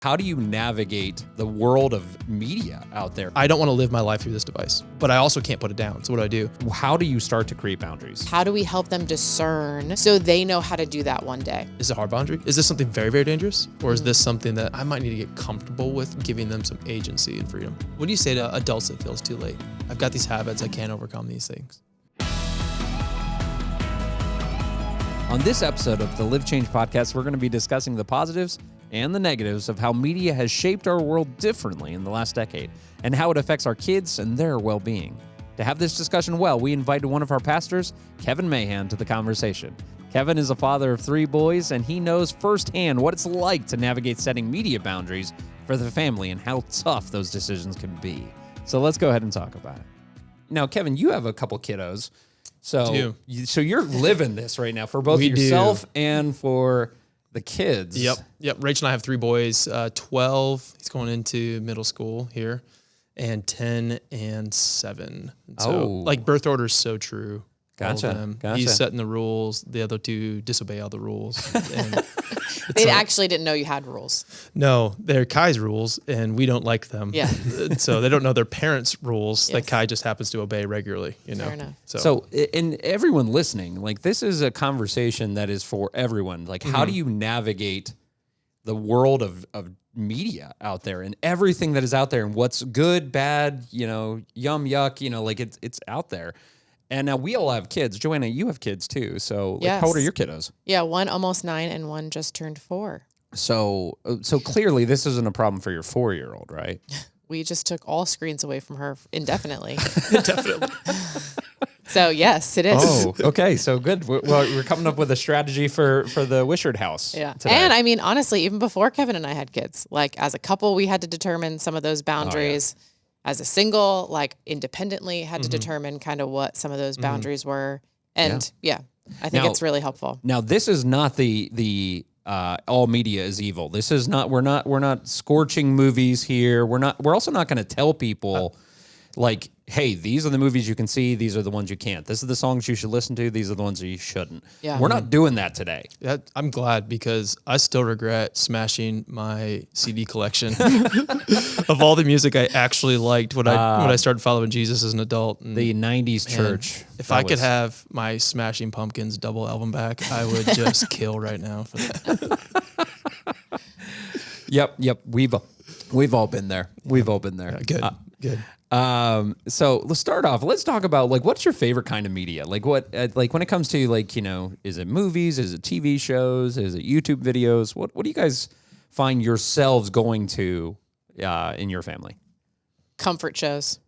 How do you navigate the world of media out there? I don't want to live my life through this device, but I also can't put it down. So what do? How do you start to create boundaries? How do we help them discern so they know how to do that one day? Is it a hard boundary? Is this something very, very dangerous? Or is this something that I might need to get comfortable with, giving them some agency and freedom? What do you say to adults that feels too late? I've got these habits, I can't overcome these things. On this episode of the Live Change podcast, we're going to be discussing the positives and the negatives of how media has shaped our world differently in the last decade and how it affects our kids and their well-being. To have this discussion we invited one of our pastors, Kevin Mahan, to the conversation. Kevin is a father of 3 boys, and he knows firsthand what it's like to navigate setting media boundaries for the family and how tough those decisions can be. So let's go ahead and talk about it. Now, Kevin, you have a couple kiddos. So you're living this right now for both yourself and for the kids. Yep. Rachel and I have 3 boys, 12, he's going into middle school here, and 10 and 7. And so, birth order is so true. Gotcha. He's setting the rules. The other 2 disobey all the rules. And they actually didn't know you had rules. No, they're Kai's rules, and we don't like them. Yeah. So they don't know their parents' rules that Kai just happens to obey regularly. Fair enough. So, and everyone listening, this is a conversation that is for everyone. How do you navigate the world of media out there and everything that is out there and what's good, bad, yum, yuck, it's out there. And now we all have kids. Joanna, you have kids too. So how old are your kiddos? Yeah, one almost 9 and one just turned 4. So clearly this isn't a problem for your 4-year-old, right? We just took all screens away from her indefinitely. Definitely. So yes, it is. Oh, okay. So good. We're coming up with a strategy for the Wishart house. Yeah. Today. And I mean, honestly, even before Kevin and I had kids, as a couple, we had to determine some of those boundaries. As a single, independently had to determine kind of what some of those boundaries were. And I think it's really helpful. Now, this is not the all media is evil. This is not, we're not scorching movies here. We're also not going to tell people hey, these are the movies you can see. These are the ones you can't. This is the songs you should listen to. These are the ones that you shouldn't. Yeah. We're not doing that today. I'm glad, because I still regret smashing my CD collection of all the music I actually liked when I started following Jesus as an adult. And, the 90s church. If I could have my Smashing Pumpkins double album back, I would just kill right now for that. Yep. We've all been there. We've all been there. Good. So let's start off. Let's talk about what's your favorite kind of media? What when it comes to is it movies? Is it TV shows? Is it YouTube videos? What do you guys find yourselves going to in your family? Comfort shows.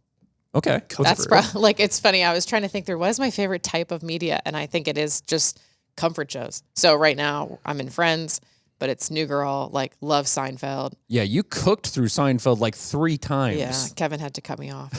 Okay. That's it's funny. I was trying to think through what is my favorite type of media, and I think it is just comfort shows. So right now I'm in Friends, but it's New Girl, love Seinfeld. Yeah, you cooked through Seinfeld 3 times. Yeah, Kevin had to cut me off.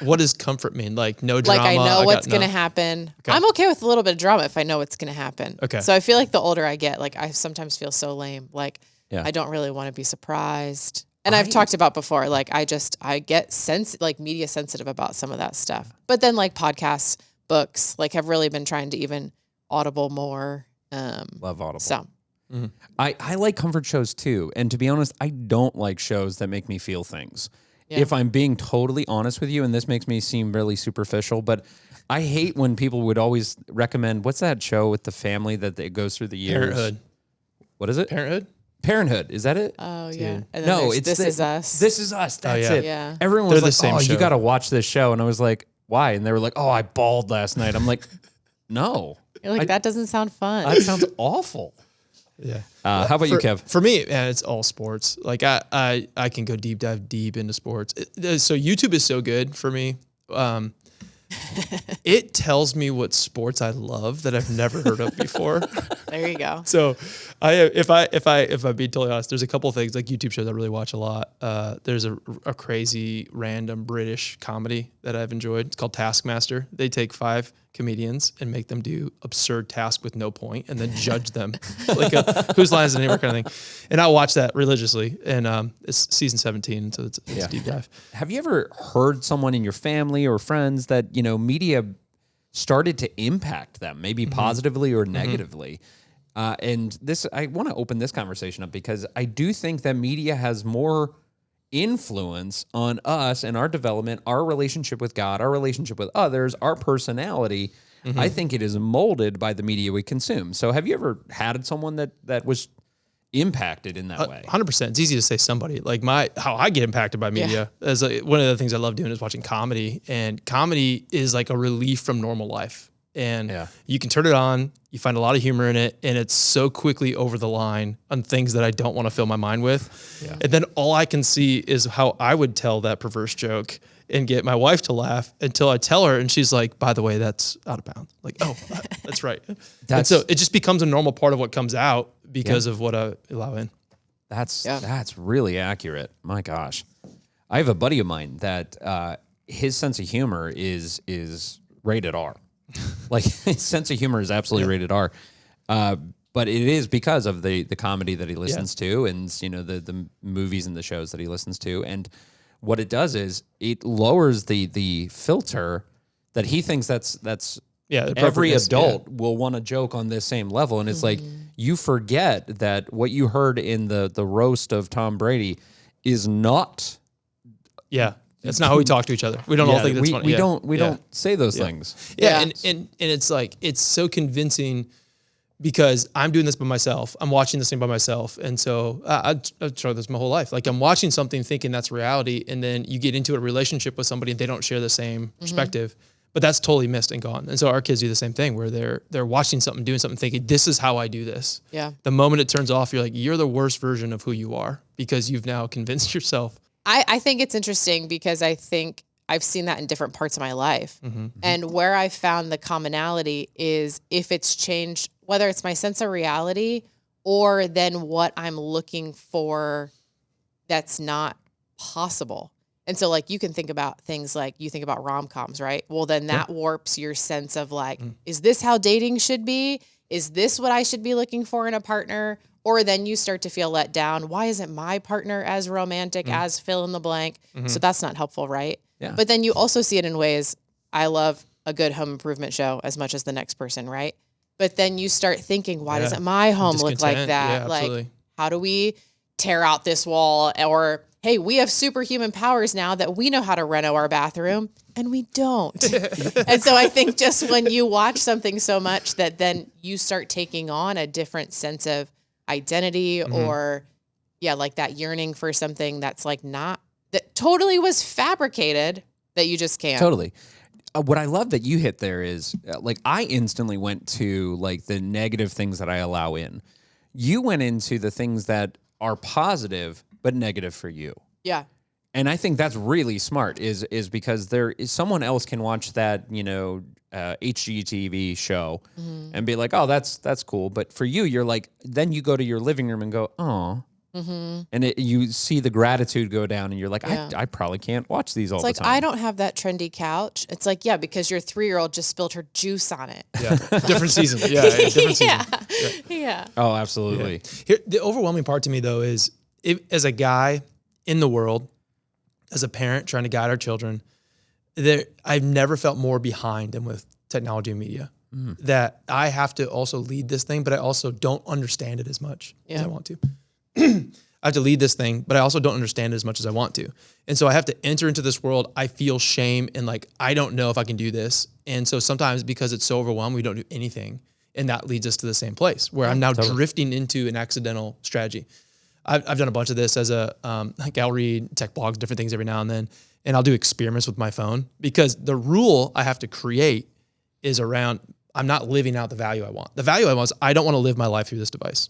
What does comfort mean? No drama? I know what's going to happen. Okay. I'm okay with a little bit of drama if I know what's going to happen. Okay. So I feel the older I get, I sometimes feel so lame. I don't really want to be surprised. And I've talked about before, I get media sensitive about some of that stuff. But then podcasts, books, have really been trying to even Audible more. Love Audible. So. Mm-hmm. I like comfort shows too. And to be honest, I don't like shows that make me feel things. Yeah. If I'm being totally honest with you, and this makes me seem really superficial, but I hate when people would always recommend, what's that show with the family that it goes through the years? Parenthood. What is it? Parenthood. Is that it? Oh, yeah. And no, it's This Is Us. This Is Us. That's it. Yeah. Everyone was you got to watch this show. And I was like, why? And they were like, I bawled last night. I'm like, no. You're that doesn't sound fun. That sounds awful. Yeah. How about you, Kev? For me, man, it's all sports. I can go dive deep into sports. So YouTube is so good for me. It tells me what sports I love that I've never heard of before. There you go. So if I'm being totally honest, there's a couple of things YouTube shows I really watch a lot. There's a crazy random British comedy that I've enjoyed. It's called Taskmaster. They take 5 comedians and make them do absurd tasks with no point and then judge them whose line is the name kind of thing. And I watch that religiously. And it's season 17, so it's a deep dive. Have you ever heard someone in your family or friends that, media started to impact them, maybe positively or negatively? And this, I want to open this conversation up because I do think that media has more influence on us and our development, our relationship with God, our relationship with others, our personality. I think it is molded by the media we consume. So have you ever had someone that was impacted in that way? 100%. It's easy to say somebody. Like how I get impacted by media is one of the things I love doing is watching comedy, and comedy is like a relief from normal life. And you can turn it on, you find a lot of humor in it, and it's so quickly over the line on things that I don't want to fill my mind with. Yeah. And then all I can see is how I would tell that perverse joke and get my wife to laugh until I tell her, and she's like, by the way, that's out of bounds. Like, oh, that's right. And so it just becomes a normal part of what comes out because of what I allow in. That's really accurate. My gosh. I have a buddy of mine that his sense of humor is rated R. Like his sense of humor is absolutely rated R. But it is because of the comedy that he listens to, and you know the movies and the shows that he listens to. And what it does is it lowers the filter that he thinks that's every adult will want to joke on this same level. And it's like you forget that what you heard in the roast of Tom Brady is not that's not how we talk to each other. We don't all think that's funny. We don't say those things. Yeah. And it's like, it's so convincing because I'm doing this by myself. I'm watching this thing by myself. And so I've tried this my whole life. Like I'm watching something thinking that's reality. And then you get into a relationship with somebody and they don't share the same perspective, but that's totally missed and gone. And so our kids do the same thing where they're watching something, doing something, thinking this is how I do this. Yeah. The moment it turns off, you're like, you're the worst version of who you are because you've now convinced yourself. I think it's interesting because I think I've seen that in different parts of my life. And where I found the commonality is if it's changed, whether it's my sense of reality or then what I'm looking for that's not possible. And so like you can think about things like you think about rom-coms, right? Well, then that warps your sense of like, is this how dating should be? Is this what I should be looking for in a partner? Or then you start to feel let down. Why isn't my partner as romantic as fill in the blank? So that's not helpful, right? Yeah. But then you also see it in ways, I love a good home improvement show as much as the next person, right? But then you start thinking, why doesn't my home look like that? Yeah, like, how do we tear out this wall? Or, hey, we have superhuman powers now that we know how to reno our bathroom, and we don't. And so I think just when you watch something so much that then you start taking on a different sense of identity or like that yearning for something that's like not, that totally was fabricated that you just can't. Totally. What I love that you hit there is like I instantly went to like the negative things that I allow in. You went into the things that are positive but negative for you. Yeah. And I think that's really smart is because there is someone else can watch that, you know, HGTV show and be like, oh, that's cool. But for you, you're like, then you go to your living room and go, oh, and you see the gratitude go down and you're like, I probably can't watch these all the time. It's like, I don't have that trendy couch. It's like, yeah, because your 3-year-old just spilled her juice on it. Yeah. Different season. Different season. Yeah. Oh, absolutely. Yeah. Here, the overwhelming part to me though is as a guy in the world, as a parent trying to guide our children, I've never felt more behind than with technology and media. That I have to also lead this thing, but I also don't understand it as much as I want to. I have to lead this thing, but I also don't understand it as much as I want to. And so I have to enter into this world. I feel shame and like, I don't know if I can do this. And so sometimes because it's so overwhelmed, we don't do anything. And that leads us to the same place where I'm now drifting into an accidental strategy. I've done a bunch of this as like I'll read tech blogs, different things every now and then, and I'll do experiments with my phone because the rule I have to create is around, I'm not living out the value I want. The value I want is I don't want to live my life through this device,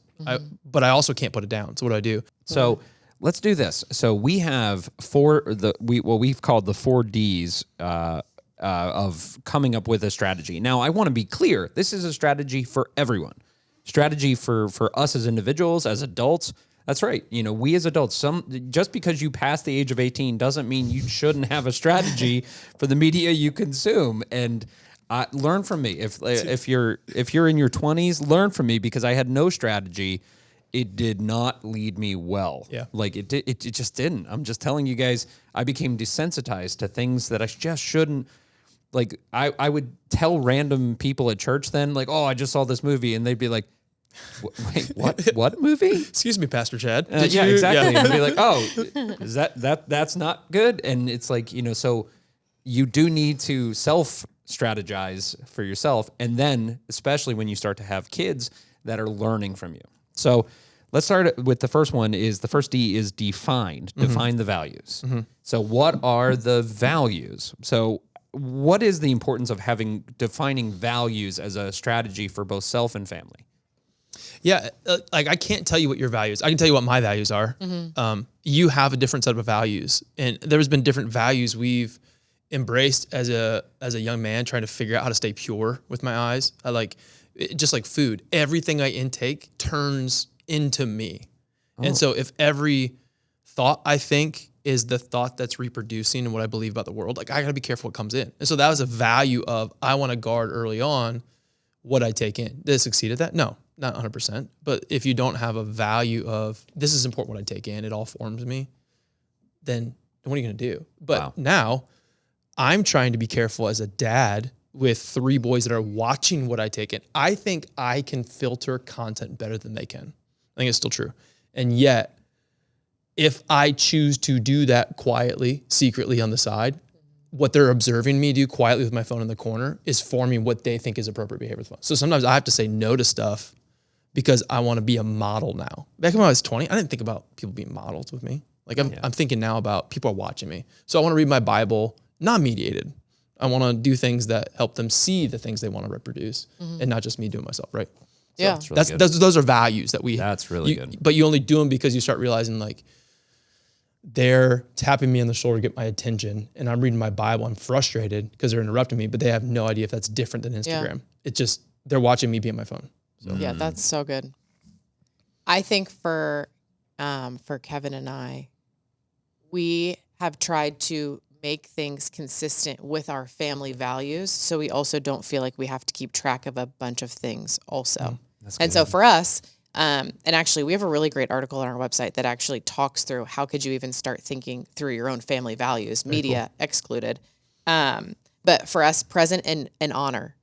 but I also can't put it down. So what do I do? So let's do this. So we have what we've called the 4 Ds of coming up with a strategy. Now, I want to be clear. This is a strategy for everyone. Strategy for us as individuals, as adults. That's right. You know, we as adults, just because you pass the age of 18 doesn't mean you shouldn't have a strategy for the media you consume. And learn from me. If you're in your 20s, learn from me because I had no strategy. It did not lead me well. Yeah. Like it just didn't. I'm just telling you guys, I became desensitized to things that I just shouldn't. Like I would tell random people at church then, like, oh, I just saw this movie, and they'd be like, Wait, what movie? Excuse me, Pastor Chad. Yeah, exactly. And be like, oh, is that's not good? And it's like, so you do need to self-strategize for yourself. And then, especially when you start to have kids that are learning from you. So let's start with the first one. The first D is defined. Define the values. So what are the values? So what is the importance of defining values as a strategy for both self and family? Yeah, like I can't tell you what your values. I can tell you what my values are. You have a different set of values, and there's been different values we've embraced as a young man, trying to figure out how to stay pure with my eyes. Just like food, everything I intake turns into me, and so if every thought I think is the thought that's reproducing and what I believe about the world, like I got to be careful what comes in. And so that was a value of I want to guard early on what I take in. Did it succeed at that? No. Not 100%, but if you don't have a value of this is important what I take in, it all forms me, then what are you going to do? But now I'm trying to be careful as a dad with 3 boys that are watching what I take in. I think I can filter content better than they can. I think it's still true. And yet, if I choose to do that quietly, secretly on the side, what they're observing me do quietly with my phone in the corner is forming what they think is appropriate behavior with the phone. So sometimes I have to say no to stuff because I want to be a model now. Back when I was 20, I didn't think about people being models with me. Like I'm thinking now about people are watching me. So I want to read my Bible, not mediated. I want to do things that help them see the things they want to reproduce and not just me doing myself, right? Yeah. So really those are values that we That's really good. But you only do them because you start realizing like they're tapping me on the shoulder to get my attention and I'm reading my Bible. I'm frustrated because they're interrupting me, but they have no idea if that's different than Instagram. Yeah. It's just, they're watching me be on my phone. So. Yeah, that's so good. I think for Kevin and I, we have tried to make things consistent with our family values. So we also don't feel like we have to keep track of a bunch of things also. And so for us, and actually we have a really great article on our website that actually talks through how could you even start thinking through your own family values, media excluded. But for us, present and honor.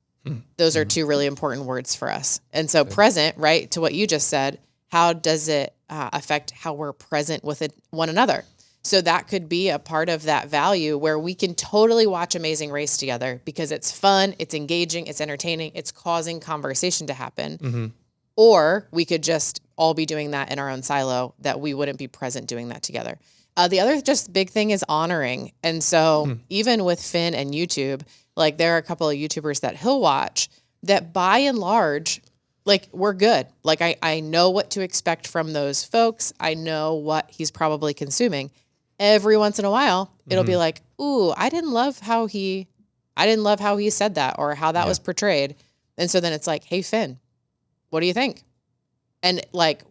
Those are 2 really important words for us. And so present, right, to what you just said, how does it affect how we're present with one another? So that could be a part of that value where we can totally watch Amazing Race together because it's fun, it's engaging, it's entertaining, it's causing conversation to happen. Or we could just all be doing that in our own silo, that we wouldn't be present doing that together. The other just big thing is honoring. And so even with Finn and YouTube, like there are a couple of YouTubers that he'll watch that by and large, like we're good. Like I know what to expect from those folks. I know what he's probably consuming. Every once in a while, it'll be like, ooh, I didn't love how he said that or how that was portrayed. And so then it's like, hey, Finn, what do you think? And like,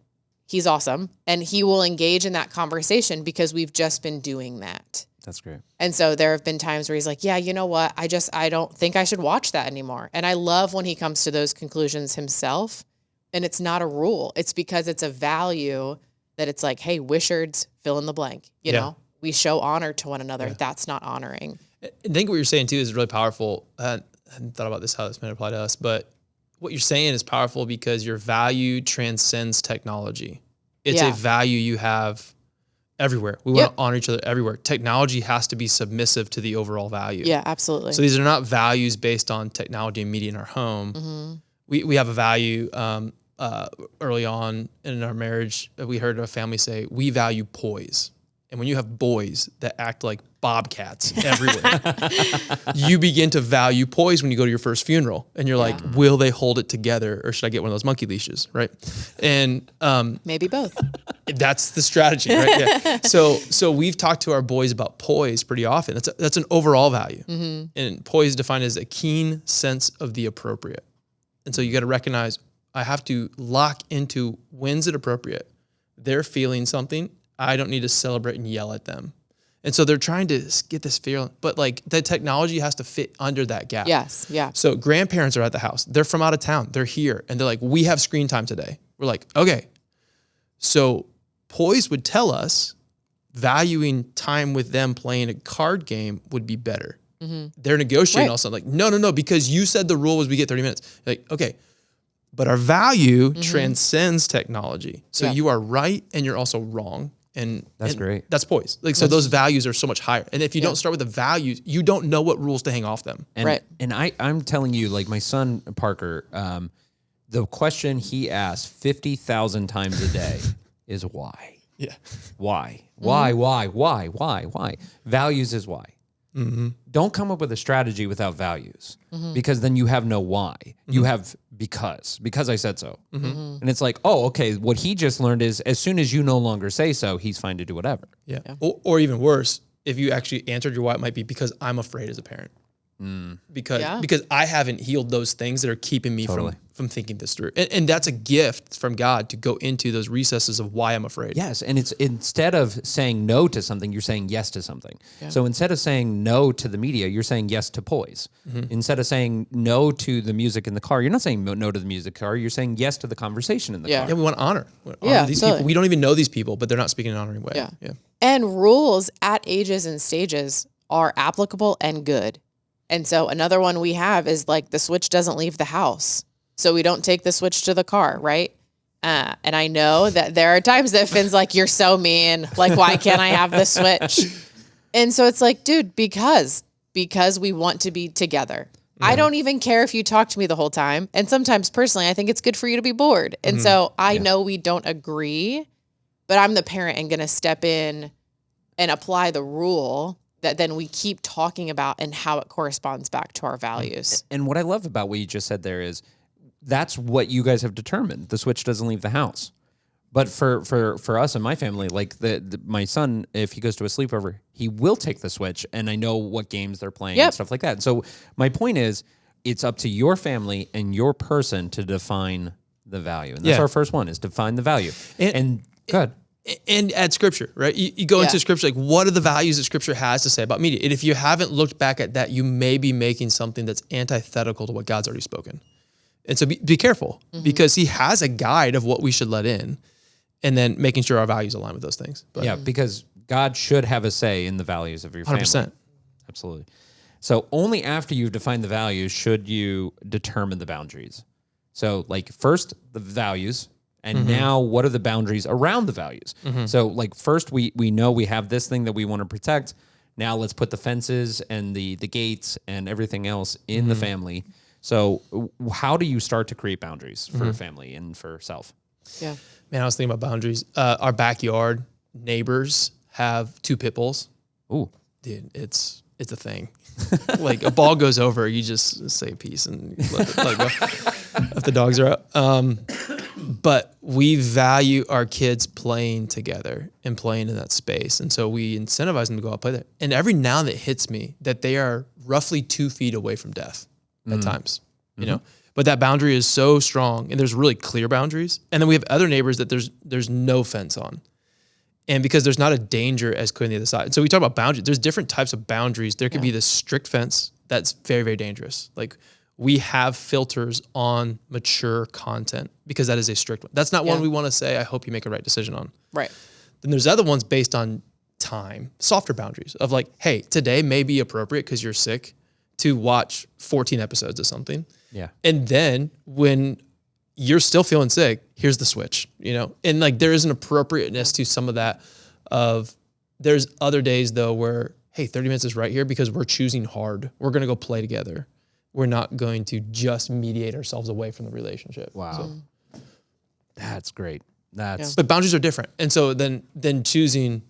he's awesome. And he will engage in that conversation because we've just been doing that. That's great. And so there have been times where he's like, yeah, you know what? I don't think I should watch that anymore. And I love when he comes to those conclusions himself. And it's not a rule. It's because it's a value that it's like, hey, Wishards, fill in the blank. You know, we show honor to one another. That's not honoring. I think what you're saying too is really powerful. I hadn't thought about this, how this might apply to us, but what you're saying is powerful because your value transcends technology. It's a value you have everywhere. We want to honor each other everywhere. Technology has to be submissive to the overall value. Yeah, absolutely. So these are not values based on technology and media in our home. We have a value early on in our marriage. We heard a family say, we value poise. And when you have boys that act like bobcats everywhere, you begin to value poise when you go to your first funeral. And you're like, will they hold it together or should I get one of those monkey leashes, right? And maybe both. That's the strategy, right? Yeah. So we've talked to our boys about poise pretty often. That's an overall value. And poise is defined as a keen sense of the appropriate. And so you got to recognize I have to lock into when's it appropriate. They're feeling something. I don't need to celebrate and yell at them. And so they're trying to get this feeling, but like the technology has to fit under that gap. Yes. Yeah. So grandparents are at the house. They're from out of town. They're here. And they're like, we have screen time today. We're like, okay. So poise would tell us valuing time with them playing a card game would be better. They're negotiating also like, no, because you said the rule was we get 30 minutes. Like, okay, But our value transcends technology. So you are right and you're also wrong. And that's great. That's poise. Like, so those values are so much higher. And if you don't start with the values, you don't know what rules to hang off them. And, and I'm telling you, like my son, Parker, the question he asks 50,000 times a day is why? Yeah. Why? Why? Values is why. Don't come up with a strategy without values because then you have no why. You have because I said so. And it's like, oh, okay, what he just learned is as soon as you no longer say so, he's fine to do whatever. Yeah. Or even worse, if you actually answered your why, it might be because I'm afraid as a parent. Because I haven't healed those things that are keeping me from thinking this through. And that's a gift from God to go into those recesses of why I'm afraid. Yes, and it's instead of saying no to something, you're saying yes to something. Yeah. So instead of saying no to the media, you're saying yes to poise. Instead of saying no to the music in the car, you're not saying no to the music car, you're saying yes to the conversation in the car. Yeah, we want to honor. These people. We don't even know these people, but they're not speaking in an honoring way. Yeah. And rules at ages and stages are applicable and good. And so another one we have is like the switch doesn't leave the house. So we don't take the switch to the car, right? And I know that there are times that Finn's like, you're so mean. Like, why can't I have the switch? And so it's like, dude, because we want to be together. I don't even care if you talk to me the whole time. And sometimes personally, I think it's good for you to be bored. And so I know we don't agree, but I'm the parent and going to step in and apply the rule that then we keep talking about and how it corresponds back to our values. And what I love about what you just said there is that's what you guys have determined. The switch doesn't leave the house. But for us and my family, like my son, if he goes to a sleepover, he will take the switch and I know what games they're playing and stuff like that. So my point is it's up to your family and your person to define the value. And that's our first one is define the value. And good. And add scripture, right? You go into scripture, like what are the values that scripture has to say about media? And if you haven't looked back at that, you may be making something that's antithetical to what God's already spoken. And so be careful because he has a guide of what we should let in and then making sure our values align with those things. But, because God should have a say in the values of your family. 100%. Absolutely. So only after you've defined the values should you determine the boundaries. So like first the values. And now what are the boundaries around the values? So like first we know we have this thing that we want to protect. Now let's put the fences and the gates and everything else in the family. So how do you start to create boundaries for family and for self? Yeah. Man, I was thinking about boundaries. Our backyard neighbors have 2 pit bulls. Ooh. Dude, it's a thing. Like a ball goes over, you just say peace and let it go if the dogs are out. But we value our kids playing together and playing in that space. And so we incentivize them to go out and play there. And every now and then it hits me that they are roughly 2 feet away from death at times, you know, but that boundary is so strong and there's really clear boundaries. And then we have other neighbors that there's no fence on. And because there's not a danger as clear on the other side. So we talk about boundaries. There's different types of boundaries. There could be this strict fence that's very, very dangerous. Like we have filters on mature content because that is a strict one. That's not one we want to say, I hope you make a right decision on. Right. Then there's other ones based on time, softer boundaries of like, hey, today may be appropriate because you're sick to watch 14 episodes of something. Yeah. And then when you're still feeling sick, here's the switch, you know? And like, there is an appropriateness to some of that there's other days though where, hey, 30 minutes is right here because we're choosing hard. We're going to go play together. We're not going to just mediate ourselves away from the relationship. Wow. So, that's great. But boundaries are different. And so then choosing,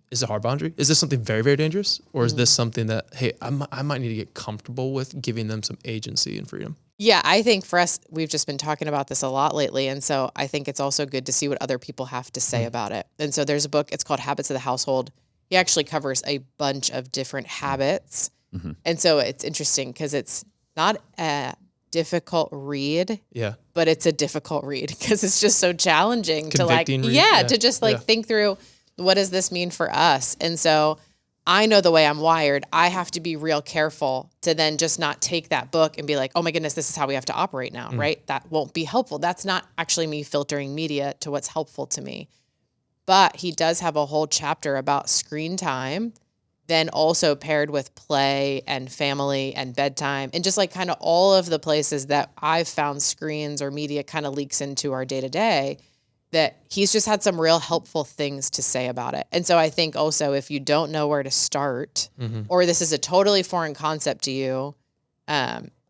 is it a hard boundary? Is this something very, very dangerous? Or is this something that, hey, I might need to get comfortable with giving them some agency and freedom? Yeah, I think for us, we've just been talking about this a lot lately. And so I think it's also good to see what other people have to say about it. And so there's a book, it's called Habits of the Household. He actually covers a bunch of different habits. And so it's interesting because it's not a difficult read, but it's a difficult read because it's just so challenging to like, to just like think through what does this mean for us? And so I know the way I'm wired, I have to be real careful to then just not take that book and be like, oh my goodness, this is how we have to operate now, right? That won't be helpful. That's not actually me filtering media to what's helpful to me. But he does have a whole chapter about screen time then also paired with play and family and bedtime and just like kind of all of the places that I've found screens or media kind of leaks into our day to day, that he's just had some real helpful things to say about it. And so I think also if you don't know where to start or this is a totally foreign concept to you,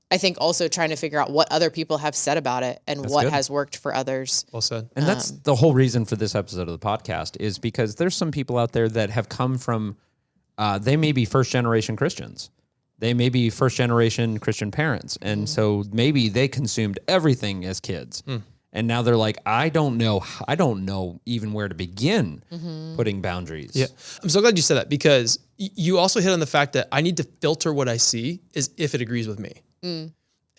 I think also trying to figure out what other people have said about it and what has worked for others. Well said. And that's the whole reason for this episode of the podcast is because there's some people out there that have come from, they may be first-generation Christians. They may be first-generation Christian parents. And so maybe they consumed everything as kids. And now they're like, I don't know even where to begin putting boundaries. Yeah. I'm so glad you said that because you also hit on the fact that I need to filter what I see as if it agrees with me.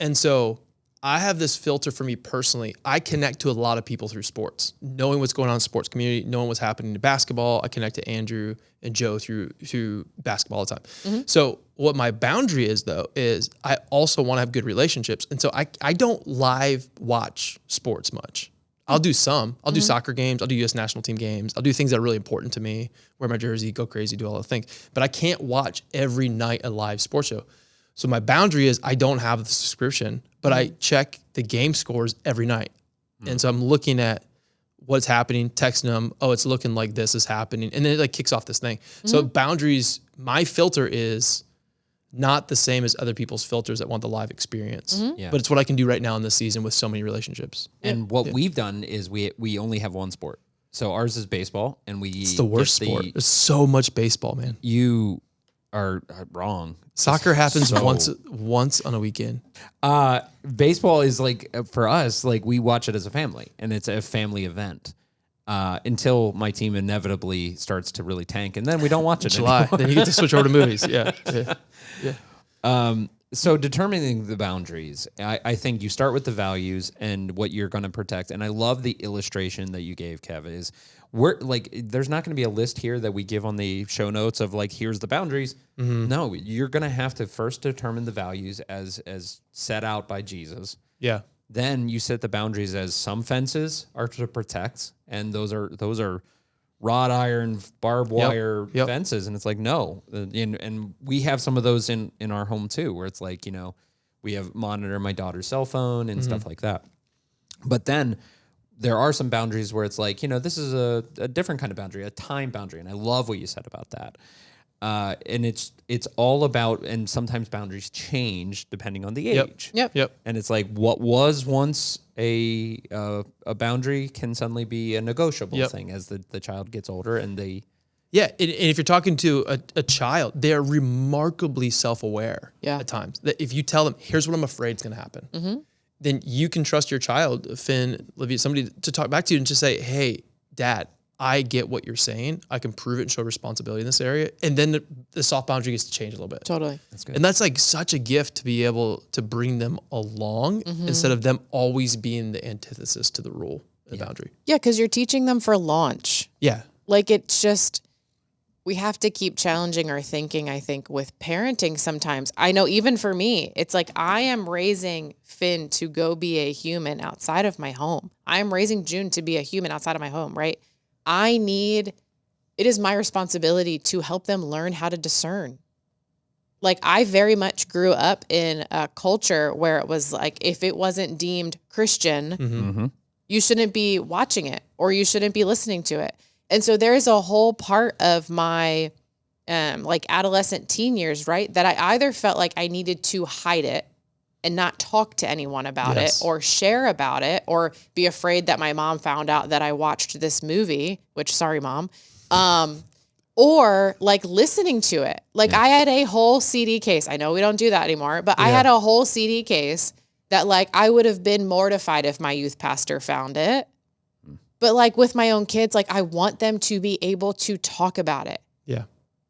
And so I have this filter for me personally. I connect to a lot of people through sports, knowing what's going on in the sports community, knowing what's happening in basketball. I connect to Andrew and Joe through basketball all the time. So what my boundary is though, is I also want to have good relationships. And so I don't live watch sports much. I'll do some. I'll do soccer games. I'll do U.S. national team games. I'll do things that are really important to me, wear my jersey, go crazy, do all the things. But I can't watch every night a live sports show. So my boundary is I don't have the subscription, but I check the game scores every night. And so I'm looking at what's happening, texting them, oh, it's looking like this is happening. And then it like kicks off this thing. So boundaries, my filter is not the same as other people's filters that want the live experience. Yeah. But it's what I can do right now in this season with so many relationships. And what we've done is we only have one sport. So ours is baseball, and It's the worst sport. There's so much baseball, man. You are wrong. Soccer happens once on a weekend. Baseball is like, for us, like we watch it as a family, and it's a family event until my team inevitably starts to really tank, and then we don't watch it July. anymore. Then you get to switch over to movies. Yeah. So determining the boundaries, I think you start with the values and what you're going to protect. And I love the illustration that you gave, Kev, is we're like, there's not going to be a list here that we give on the show notes of like, here's the boundaries. No, you're going to have to first determine the values as set out by Jesus. Yeah. Then you set the boundaries as some fences are to protect, and those are wrought iron, barbed wire fences. And it's like, no. And we have some of those in our home too, where it's like, we have monitor my daughter's cell phone and stuff like that. But then there are some boundaries where it's like, this is a different kind of boundary, a time boundary. And I love what you said about that. And it's all about, and sometimes boundaries change depending on the age. Yep. And it's like what was once a boundary can suddenly be a negotiable thing as the child gets older and they. Yeah, and if you're talking to a child, they're remarkably self-aware at times. That if you tell them, here's what I'm afraid is going to happen, then you can trust your child, Finn, Olivia, somebody to talk back to you and just say, hey, Dad, I get what you're saying. I can prove it and show responsibility in this area. And then the soft boundary gets to change a little bit. Totally. That's good. And that's like such a gift to be able to bring them along instead of them always being the antithesis to the rule, the boundary. Yeah, because you're teaching them for launch. Yeah. Like it's just, we have to keep challenging our thinking, I think, with parenting sometimes. I know even for me, it's like I am raising Finn to go be a human outside of my home. I am raising June to be a human outside of my home, right? it is my responsibility to help them learn how to discern. Like I very much grew up in a culture where it was like, if it wasn't deemed Christian, you shouldn't be watching it or you shouldn't be listening to it. And so there is a whole part of my like adolescent teen years, right, that I either felt like I needed to hide it and not talk to anyone about it or share about it or be afraid that my mom found out that I watched this movie, which sorry, Mom, or like listening to it. Like I had a whole CD case. I know we don't do that anymore, but I had a whole CD case that like I would have been mortified if my youth pastor found it. But like with my own kids, like I want them to be able to talk about it. Yeah.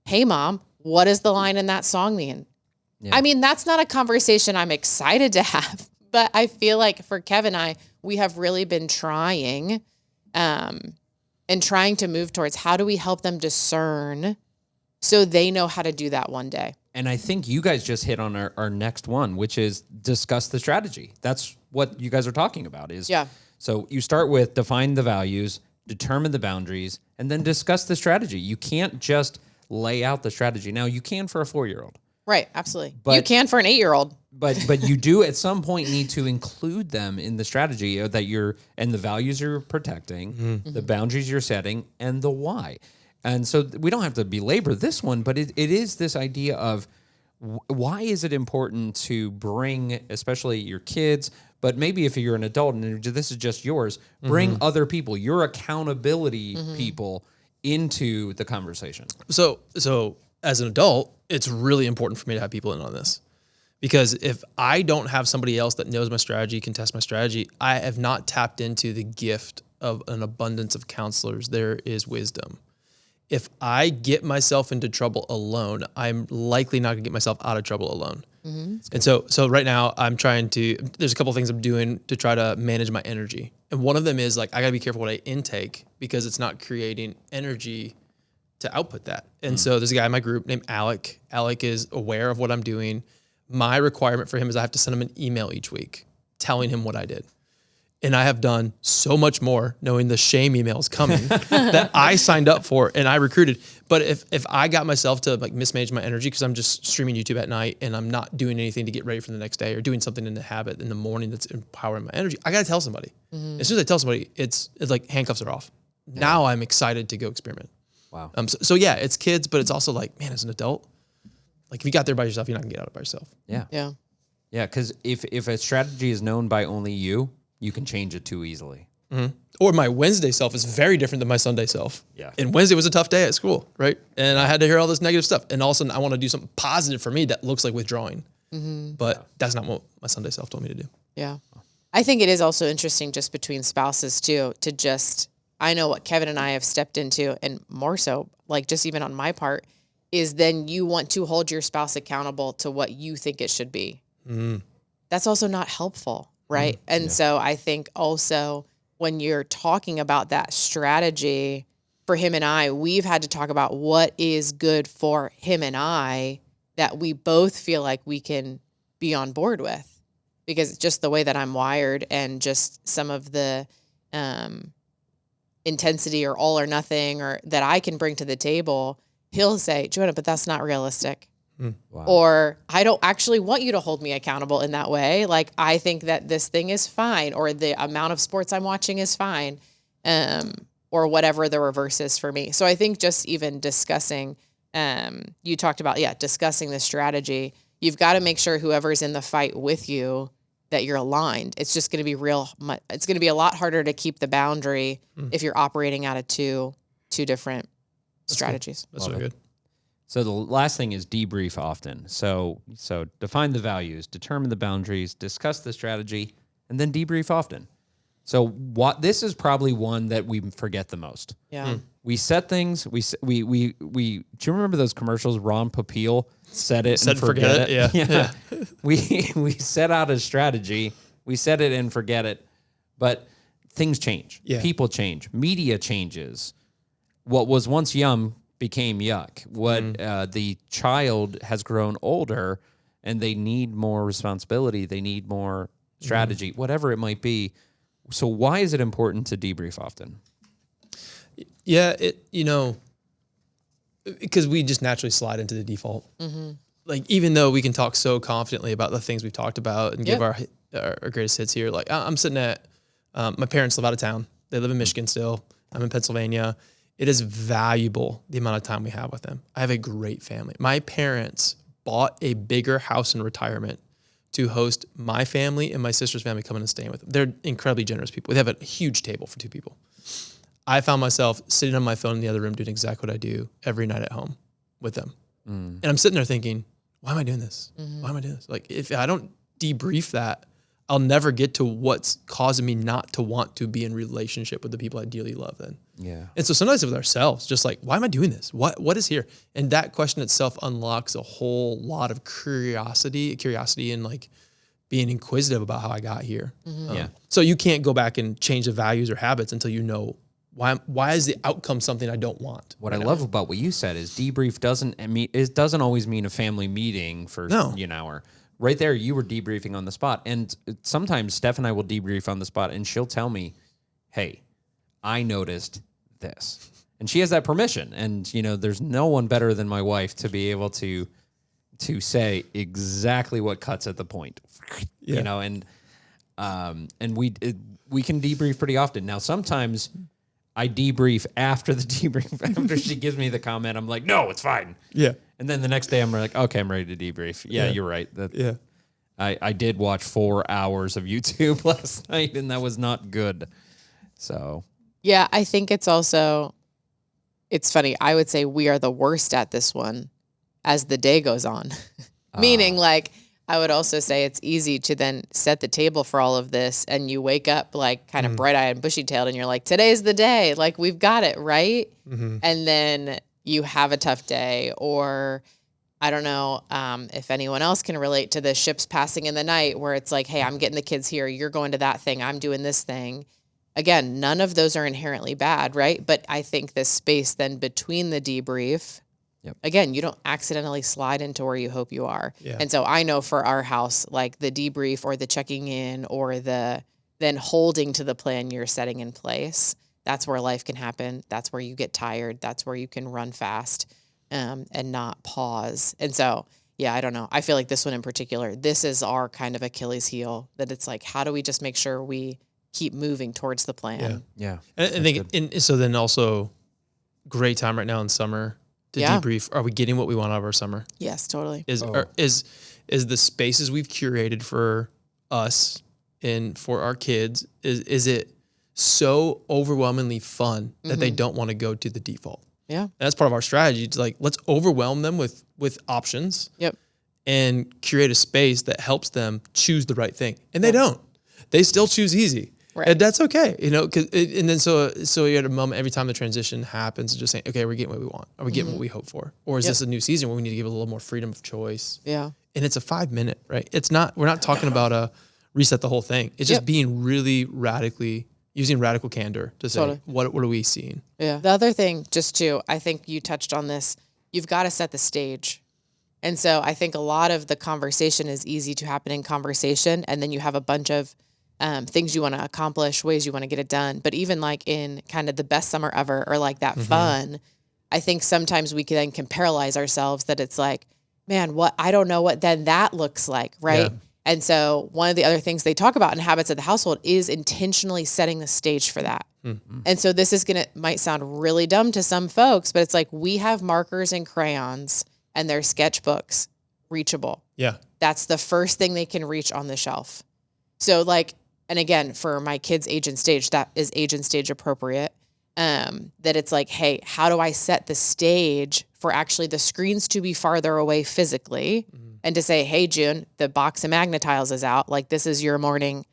Hey, Mom, what does the line in that song mean? Yeah. I mean, that's not a conversation I'm excited to have, but I feel like for Kev and I, we have really been trying and trying to move towards how do we help them discern so they know how to do that one day. And I think you guys just hit on our next one, which is discuss the strategy. That's what you guys are talking about is. Yeah. So you start with define the values, determine the boundaries, and then discuss the strategy. You can't just lay out the strategy. Now you can for a 4-year-old. Right. Absolutely. But you can for an 8-year-old. But you do at some point need to include them in the strategy that and the values you're protecting, the boundaries you're setting, and the why. And so we don't have to belabor this one, but it is this idea of why is it important to bring, especially your kids, but maybe if you're an adult and this is just yours, bring other people, your accountability people into the conversation. So as an adult, it's really important for me to have people in on this. Because if I don't have somebody else that knows my strategy, can test my strategy, I have not tapped into the gift of an abundance of counselors. There is wisdom. If I get myself into trouble alone, I'm likely not gonna get myself out of trouble alone. And so right now there's a couple of things I'm doing to try to manage my energy. And one of them is like, I gotta be careful what I intake because it's not creating energy to output that. And so there's a guy in my group named Alec. Alec is aware of what I'm doing. My requirement for him is I have to send him an email each week telling him what I did. And I have done so much more knowing the shame emails coming that I signed up for and I recruited. But if I got myself to like mismanage my energy because I'm just streaming YouTube at night and I'm not doing anything to get ready for the next day or doing something in the habit in the morning that's empowering my energy, I got to tell somebody. As soon as I tell somebody, it's like handcuffs are off. Yeah. Now I'm excited to go experiment. Wow. So yeah, it's kids, but it's also like, man, as an adult, like if you got there by yourself, you're not gonna get out of it by yourself. Yeah. Yeah. Yeah. Because if a strategy is known by only you can change it too easily. Or my Wednesday self is very different than my Sunday self. Yeah. And Wednesday was a tough day at school, right? And I had to hear all this negative stuff. And all of a sudden I want to do something positive for me that looks like withdrawing. But that's not what my Sunday self told me to do. Yeah. I think it is also interesting just between spouses too, I know what Kevin and I have stepped into, and more so, like just even on my part, is then you want to hold your spouse accountable to what you think it should be. That's also not helpful, right? And so I think also when you're talking about that strategy for him and I, we've had to talk about what is good for him and I that we both feel like we can be on board with, because it's just the way that I'm wired and just some of the intensity or all or nothing or that I can bring to the table. He'll say, Joanna, but that's not realistic. Wow. Or I don't actually want you to hold me accountable in that way. Like, I think that this thing is fine, or the amount of sports I'm watching is fine, or whatever the reverse is for me. So I think just even discussing, you talked about, discussing the strategy. You've got to make sure whoever's in the fight with you that you're aligned. It's just going to be it's going to be a lot harder to keep the boundary if you're operating out of two different strategies. That's really good. So the last thing is debrief often. So define the values, determine the boundaries, discuss the strategy, and then debrief often. So this is probably one that we forget the most. Yeah. We set things. We do you remember those commercials? Ron Popeil said it and forget it. Yeah. We set out a strategy. We set it and forget it. But things change. Yeah. People change. Media changes. What was once yum became yuck. The child has grown older and they need more responsibility. They need more strategy, whatever it might be. So why is it important to debrief often? Yeah, because we just naturally slide into the default. Like, even though we can talk so confidently about the things we've talked about and give our greatest hits here, like I'm sitting at, my parents live out of town. They live in Michigan still. I'm in Pennsylvania. It is valuable, the amount of time we have with them. I have a great family. My parents bought a bigger house in retirement to host my family and my sister's family coming and staying with them. They're incredibly generous people. They have a huge table for 2 people. I found myself sitting on my phone in the other room doing exactly what I do every night at home with them. And I'm sitting there thinking, why am I doing this? Why am I doing this? Like, if I don't debrief that, I'll never get to what's causing me not to want to be in relationship with the people I dearly love then. Yeah. And so sometimes with ourselves, just like, why am I doing this? What is here? And that question itself unlocks a whole lot of curiosity and like being inquisitive about how I got here. So you can't go back and change the values or habits until you know why is the outcome something I don't want. What I love about what you said is debrief doesn't always mean a family meeting for an hour. Right there, you were debriefing on the spot. And sometimes Steph and I will debrief on the spot, and she'll tell me, hey, I noticed this. And she has that permission. And, you know, there's no one better than my wife to be able to say exactly what cuts at the point, you know, and we can debrief pretty often. Now, sometimes I debrief after the debrief, after she gives me the comment, I'm like, no, it's fine. Yeah. And then the next day I'm like, okay, I'm ready to debrief. Yeah, you're right. I did watch 4 hours of YouTube last night and that was not good. So. Yeah, I think it's also, it's funny. I would say we are the worst at this one as the day goes on. Meaning, like, I would also say it's easy to then set the table for all of this and you wake up like kind of bright-eyed and bushy-tailed and you're like, today's the day. Like, we've got it, right? And then you have a tough day, or I don't know if anyone else can relate to the ships passing in the night where it's like, hey, I'm getting the kids here. You're going to that thing. I'm doing this thing. Again, none of those are inherently bad, right? But I think the space then between the debrief, again, you don't accidentally slide into where you hope you are. Yeah. And so I know for our house, like the debrief or the checking in or the then holding to the plan you're setting in place, that's where life can happen. That's where you get tired. That's where you can run fast and not pause. And so, yeah, I don't know. I feel like this one in particular, this is our kind of Achilles heel, that it's like, how do we just make sure we keep moving towards the plan? Yeah. And I think, so then also great time right now in summer to debrief. Are we getting what we want out of our summer? Yes, totally. Is the spaces we've curated for us and for our kids, is it so overwhelmingly fun that they don't want to go to the default? Yeah. And that's part of our strategy. It's like, let's overwhelm them with options. And create a space that helps them choose the right thing. And they don't. They still choose easy. Right. And that's okay, you know, and then so you're at a moment every time the transition happens, just saying, okay, we're getting what we want. Are we getting what we hope for? Or is this a new season where we need to give a little more freedom of choice? Yeah. And it's a 5 minute, right? We're not talking about a reset the whole thing. It's just being really using radical candor to say, what are we seeing? Yeah. The other thing, just too, I think you touched on this, you've got to set the stage. And so I think a lot of the conversation is easy to happen in conversation. And then you have a bunch of things you want to accomplish, ways you want to get it done. But even like in kind of the best summer ever or like that fun, I think sometimes we can paralyze ourselves that it's like, man, I don't know what then that looks like, right? Yeah. And so one of the other things they talk about in Habits of the Household is intentionally setting the stage for that. And so this might sound really dumb to some folks, but it's like we have markers and crayons and their sketchbooks reachable. Yeah. That's the first thing they can reach on the shelf. So like, and again, for my kids' age and stage, that is age and stage appropriate. That it's like, hey, how do I set the stage for actually the screens to be farther away physically and to say, hey, June, the box of Magnetiles is out. Like this is your morning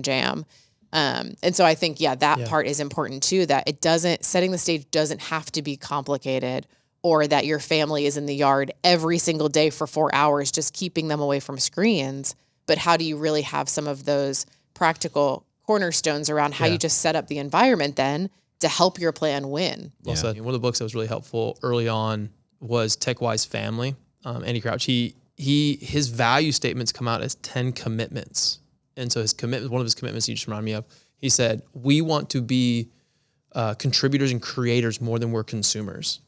jam. And so I think, that part is important too, that setting the stage doesn't have to be complicated, or that your family is in the yard every single day for 4 hours, just keeping them away from screens. But how do you really have some of those practical cornerstones around how you just set up the environment then to help your plan win? Well said. One of the books that was really helpful early on was TechWise Family. Andy Crouch, his value statements come out as 10 commitments. And so one of his commitments you just reminded me of, he said, we want to be contributors and creators more than we're consumers.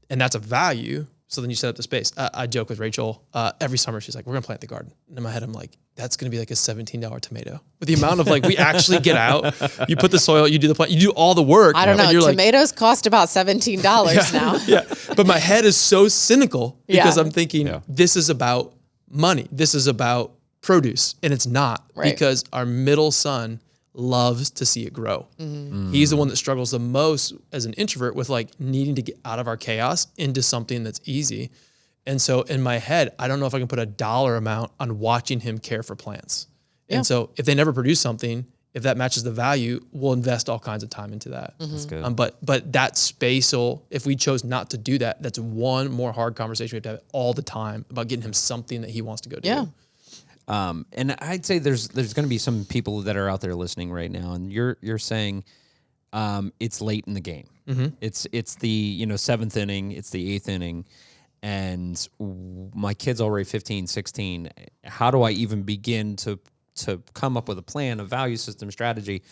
And that's a value. So then you set up the space. I joke with Rachel every summer. She's like, we're going to plant the garden. And in my head, I'm like, that's going to be like a $17 tomato. With the amount of like, we actually get out, you put the soil, you do the plant, you do all the work. I don't know. Tomatoes cost about $17 now. Yeah. But my head is so cynical because I'm thinking this is about money. This is about produce. And it's not, because our middle son loves to see it grow. He's the one that struggles the most as an introvert with like needing to get out of our chaos into something that's easy. And so in my head, I don't know if I can put a dollar amount on watching him care for plants. And so if they never produce something, if that matches the value, we'll invest all kinds of time into that. That's good. But that space, if we chose not to do that, that's one more hard conversation we have to have all the time about getting him something that he wants to go do. Yeah. And I'd say there's going to be some people that are out there listening right now, and you're saying it's late in the game. It's the seventh inning, it's the eighth inning, and my kid's already 15, 16. How do I even begin to come up with a plan, a value system, strategy?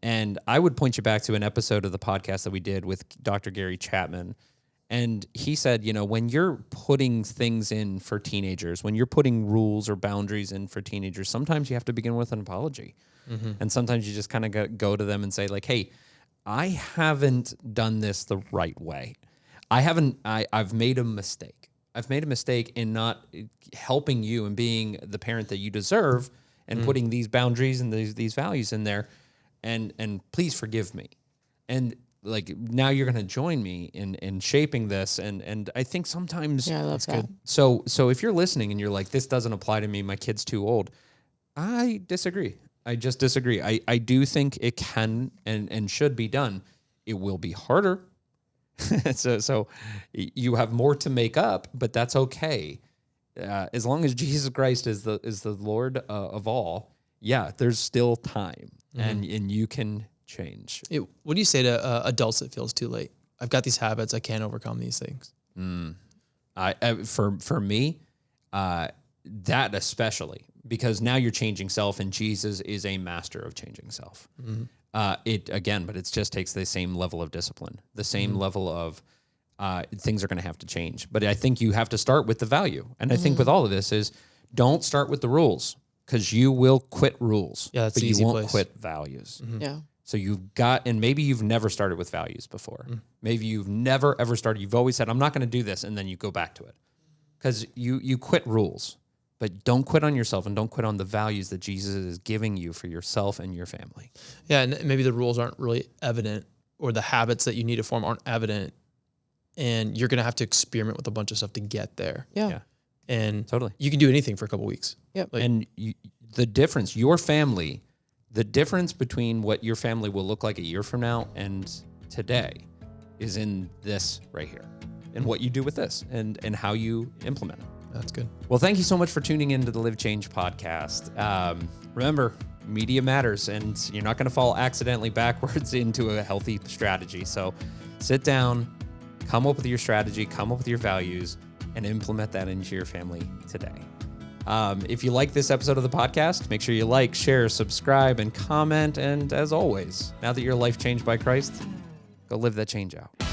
And I would point you back to an episode of the podcast that we did with Dr. Gary Chapman. And he said, when you're putting things in for teenagers, when you're putting rules or boundaries in for teenagers, sometimes you have to begin with an apology. Mm-hmm. And sometimes you just kind of go to them and say, like, hey, I haven't done this the right way. I've made a mistake. I've made a mistake in not helping you and being the parent that you deserve and putting these boundaries and these values in there. And please forgive me. And like, now you're going to join me in shaping this. And I think sometimes I love that. Good. So if you're listening and you're like, this doesn't apply to me, my kid's too old, I disagree. I just disagree. I do think it can and should be done. It will be harder. So you have more to make up, but that's okay. As long as Jesus Christ is the Lord of all, there's still time, and you can change. What do you say to adults that feels too late? I've got these habits. I can't overcome these things. For me, that especially, because now you're changing self, and Jesus is a master of changing self. Mm-hmm. But it just takes the same level of discipline, the same level of things are going to have to change. But I think you have to start with the value. And I think with all of this is, don't start with the rules, because you will quit rules. Yeah, that's but the you easy won't place. quit values. Mm-hmm. Yeah. So and maybe you've never started with values before. Maybe you've never ever started. You've always said, I'm not going to do this. And then you go back to it because you quit rules. But don't quit on yourself, and don't quit on the values that Jesus is giving you for yourself and your family. Yeah, and maybe the rules aren't really evident, or the habits that you need to form aren't evident, and you're going to have to experiment with a bunch of stuff to get there. Yeah. And totally, you can do anything for a couple weeks. Yep. And the difference, your family, the difference between what your family will look like a year from now and today is in this right here, and what you do with this, and how you implement it. That's good. Well, thank you so much for tuning into the Live Change podcast. Remember, media matters, and you're not going to fall accidentally backwards into a healthy strategy. So sit down, come up with your strategy, come up with your values, and implement that into your family today. If you like this episode of the podcast, make sure you like, share, subscribe, and comment. And as always, now that your life changed by Christ, go live that change out.